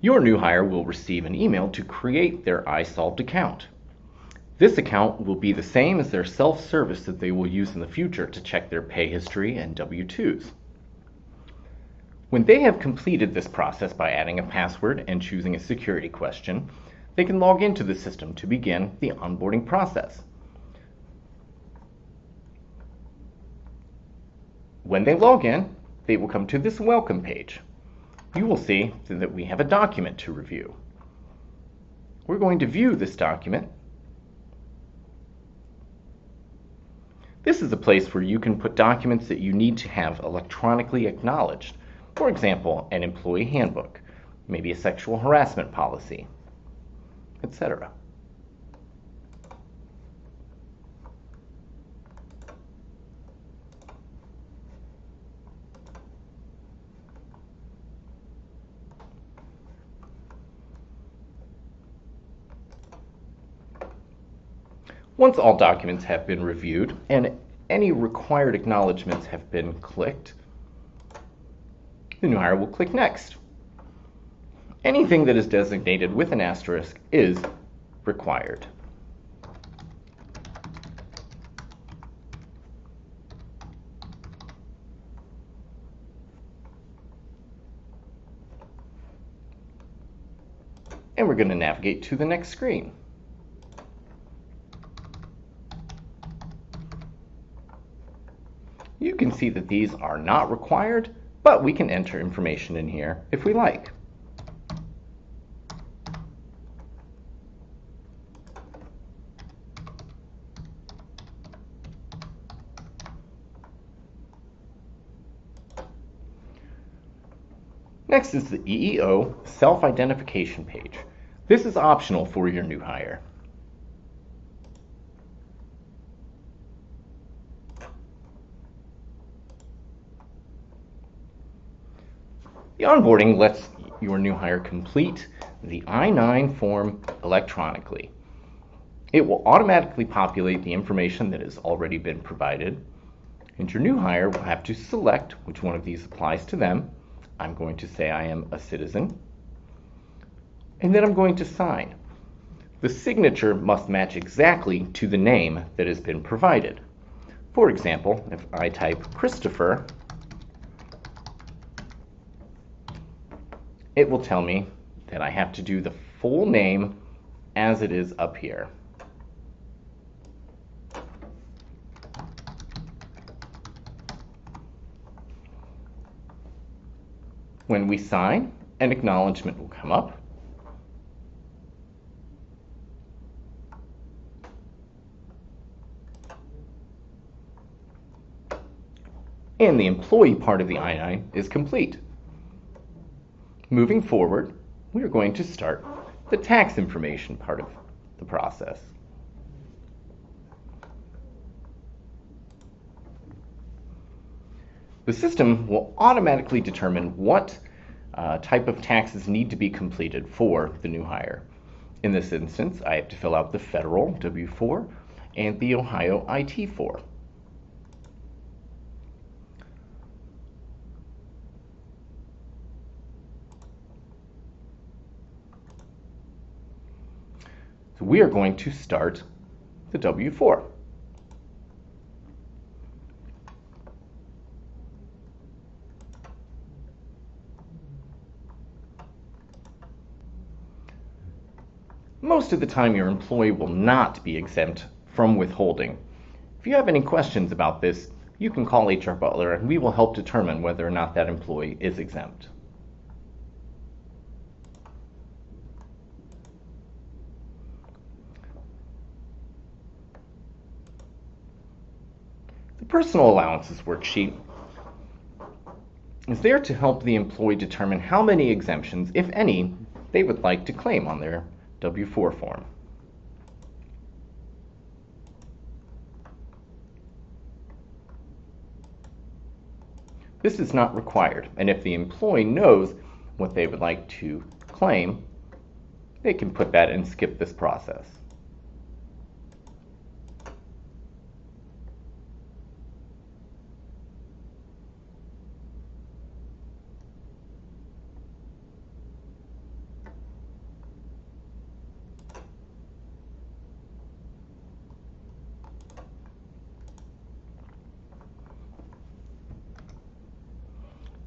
Your new hire will receive an email to create their iSolved account. This account will be the same as their self-service that they will use in the future to check their pay history and W-2s. When they have completed this process by adding a password and choosing a security question, they can log into the system to begin the onboarding process. When they log in, they will come to this welcome page. You will see that we have a document to review. We're going to view this document. This is a place where you can put documents that you need to have electronically acknowledged. For example, an employee handbook, maybe a sexual harassment policy, etc. Once all documents have been reviewed and any required acknowledgments have been clicked, the new hire will click Next. Anything that is designated with an asterisk is required. And we're going to navigate to the next screen. You can see that these are not required, but we can enter information in here if we like. Next is the EEO self-identification page. This is optional for your new hire. The onboarding lets your new hire complete the I-9 form electronically. It will automatically populate the information that has already been provided, and your new hire will have to select which one of these applies to them. I'm going to say I am a citizen, and then I'm going to sign. The signature must match exactly to the name that has been provided. For example, if I type Christopher, it will tell me that I have to do the full name as it is up here. When we sign, an acknowledgement will come up. And the employee part of the I-9 is complete. Moving forward, we are going to start the tax information part of the process. The system will automatically determine what type of taxes need to be completed for the new hire. In this instance, I have to fill out the federal W-4 and the Ohio IT-4. So we are going to start the W-4. Most of the time, your employee will not be exempt from withholding. If you have any questions about this, you can call HR Butler and we will help determine whether or not that employee is exempt. The Personal Allowances worksheet is there to help the employee determine how many exemptions, if any, they would like to claim on their W-4 form. This is not required, and if the employee knows what they would like to claim, they can put that and skip this process.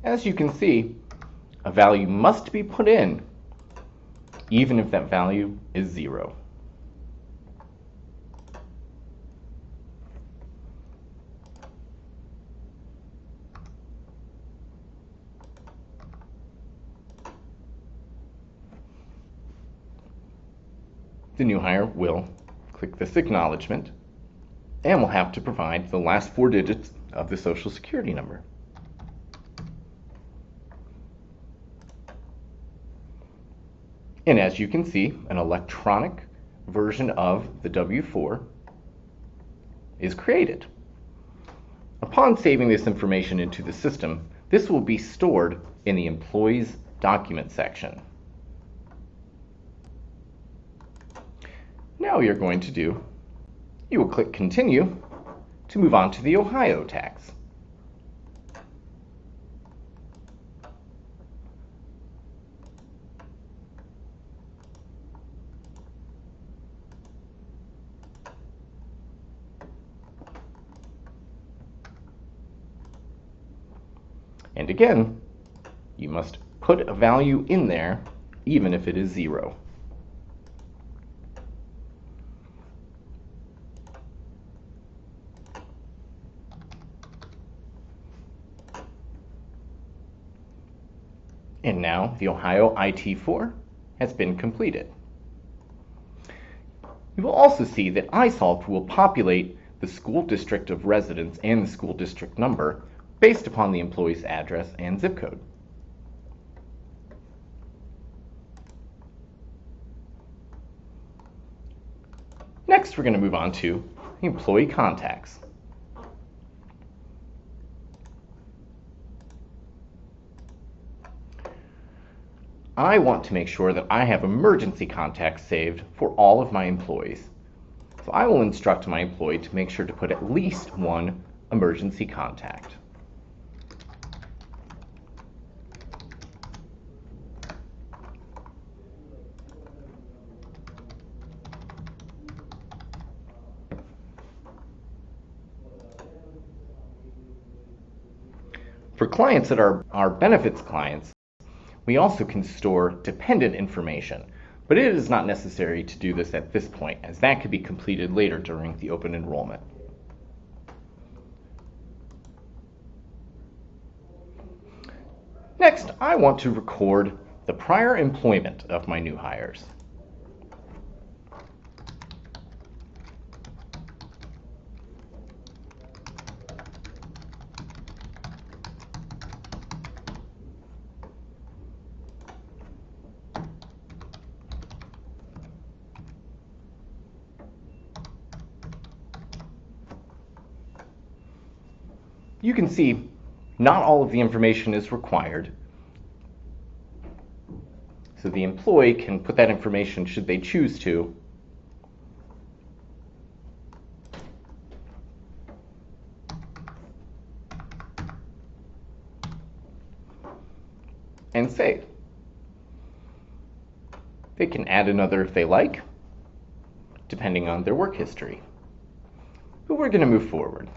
As you can see, a value must be put in, even if that value is 0. The new hire will click this acknowledgement and will have to provide the last 4 digits of the Social Security number. And as you can see, an electronic version of the W-4 is created. Upon saving this information into the system, this will be stored in the Employees Document section. Now you're going to do, you will click Continue to move on to the Ohio tax. And again, you must put a value in there, even if it is 0. And now the Ohio IT4 has been completed. You will also see that iSolved will populate the school district of residence and the school district number based upon the employee's address and zip code. Next, we're going to move on to employee contacts. I want to make sure that I have emergency contacts saved for all of my employees. So I will instruct my employee to make sure to put at least 1 emergency contact. For clients that are our benefits clients, we also can store dependent information, but it is not necessary to do this at this point, as that could be completed later during the open enrollment. Next, I want to record the prior employment of my new hires. You can see not all of the information is required, so the employee can put that information should they choose to. And save. They can add another if they like, depending on their work history. But we're going to move forward.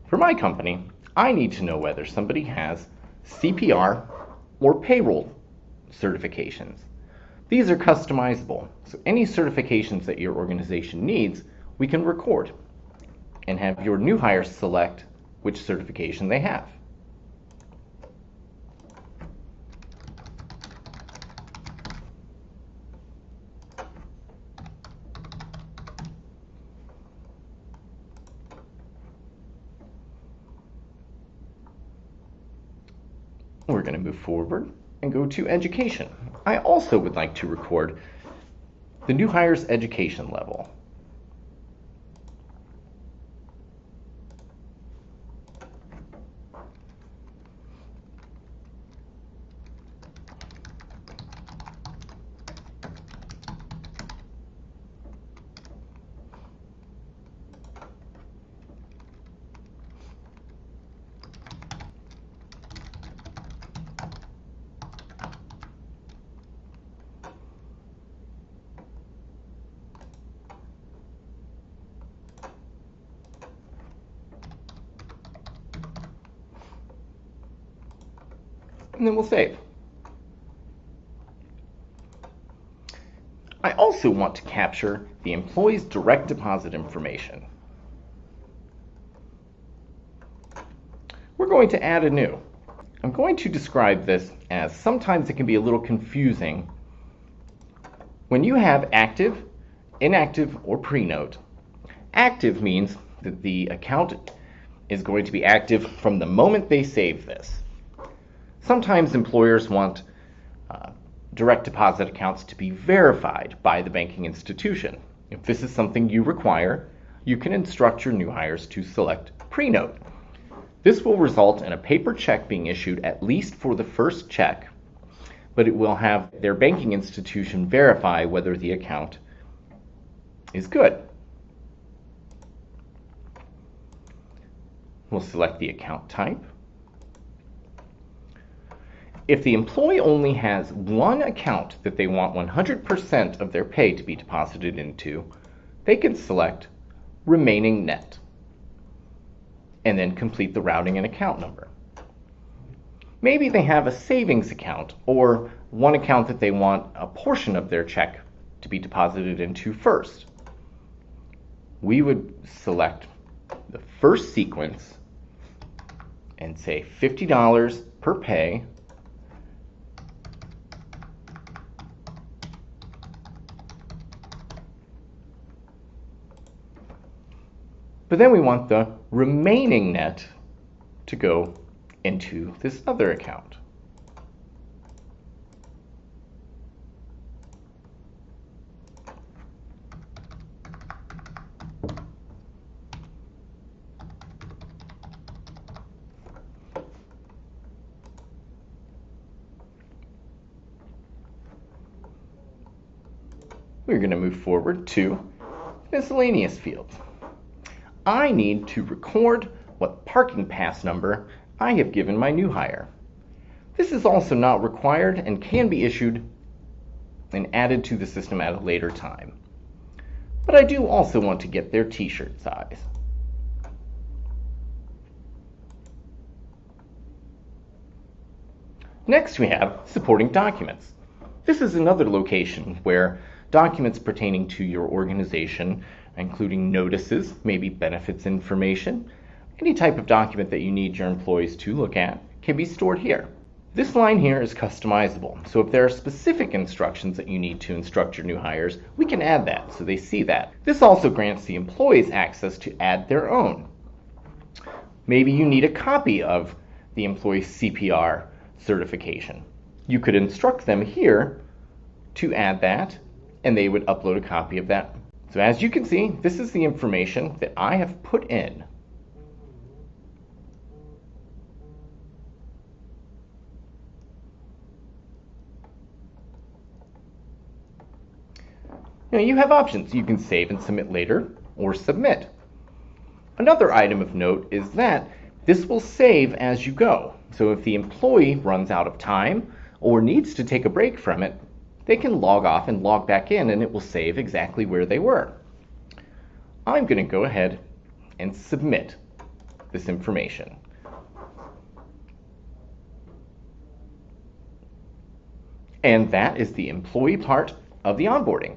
For my company, I need to know whether somebody has CPR or payroll certifications. These are customizable, so any certifications that your organization needs, we can record and have your new hires select which certification they have. We're going to move forward and go to education. I also would like to record the new hire's education level. and then we'll save. I also want to capture the employee's direct deposit information. We're going to add a new. I'm going to describe this as sometimes it can be a little confusing. When you have active, inactive, or pre-note, active means that the account is going to be active from the moment they save this. Sometimes employers want direct deposit accounts to be verified by the banking institution. If this is something you require, you can instruct your new hires to select pre-note. This will result in a paper check being issued at least for the first check, but it will have their banking institution verify whether the account is good. We'll select the account type. If the employee only has one account that they want 100% of their pay to be deposited into, they can select Remaining Net and then complete the routing and account number. Maybe they have a savings account or one account that they want a portion of their check to be deposited into first. We would select the first sequence and say $50 per pay. But then we want the remaining net to go into this other account. We're going to move forward to miscellaneous fields. I need to record what parking pass number I have given my new hire. This is also not required and can be issued and added to the system at a later time. But I do also want to get their t-shirt size. Next we have supporting documents. This is another location where documents pertaining to your organization, including notices, maybe benefits information, any type of document that you need your employees to look at, can be stored here. This line here is customizable, so if there are specific instructions that you need to instruct your new hires, we can add that so they see that. This also grants the employees access to add their own. Maybe you need a copy of the employee's CPR certification. You could instruct them here to add that, and they would upload a copy of that. So as you can see, this is the information that I have put in. Now you have options. You can save and submit later or submit. Another item of note is that this will save as you go. So if the employee runs out of time or needs to take a break from it, they can log off and log back in and it will save exactly where they were. I'm going to go ahead and submit this information. And that is the employee part of the onboarding.